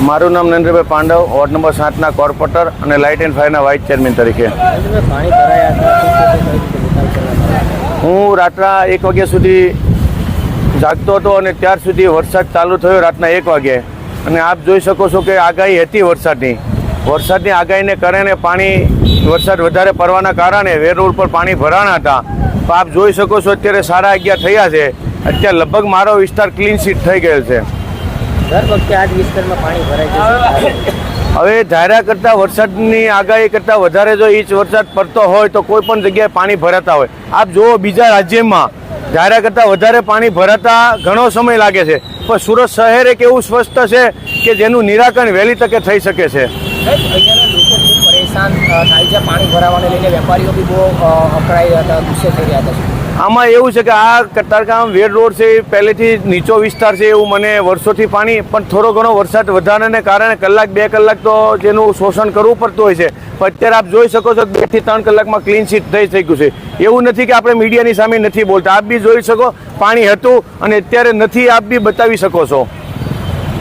મારું નામ Narendrabhai Pandav, ward number 7ના કોર્પોરેટર અને લાઇટ એન્ડ ફાયરના વાઇસ ચેરમેન તરીકે. હું રાત્રના 1 વાગ્યા સુધી જાગતો હતો અને ત્યાર સુધી વરસાદ ચાલુ થયો રાતના 1 વાગે. અને આપ જોઈ શકો છો કે આગાહી હતી વરસાદની આગાહીને કારણે વરસાદ વધારે પડવાના કારણે વેર રોડ પર પાણી ભરાણા હતા. તો આપ જોઈ શકો છો અત્યારે 11:30 થયા છે. અત્યારે લગભગ મારો વિસ્તાર ક્લીન સીટ થઈ ગયેલ છે. દર વખતે આ જ વિસ્તારમાં પાણી ભરાય છે. હવે ધાર્યા કરતાં વરસાદની આગાહી કરતાં વધારે જો ઇંચ વરસાદ પડતો હોય તો કોઈ પણ જગ્યાએ પાણી ભરાતા હોય. આપ જુઓ બીજા રાજ્યમાં ધાર્યા કરતાં વધારે પાણી ભરાતા ઘણો સમય લાગે છે, પણ સુરત શહેર એક એવું સ્વસ્થ છે કે જેનું નિરાકરણ વહેલી તકે થઈ શકે છે. અહીંયાના લોકો ખૂબ પરેશાન થાય છે. પાણી ભરાવાને લઈને વેપારીઓ બી બહુ અકળાઈ હતા, ગુસ્સે થઈ રહ્યા હતા. આમાં એવું છે કે આ કતારગામ વેર રોડ છે એ પહેલેથી નીચો વિસ્તાર છે એવું મને વર્ષોથી પાણી, પણ થોડો ઘણો વરસાદ વધારાને કારણે 1-2 કલાક તો જેનું શોષણ કરવું પડતું હોય છે. પણ અત્યારે આપ જોઈ શકો છો 2 થી 3 કલાકમાં ક્લીન સીટ થઈ ગયું છે. એવું નથી કે આપણે મીડિયાની સામે નથી બોલતા. આપ બી જોઈ શકો પાણી હતું અને અત્યારે નથી, આપ બી બતાવી શકો છો.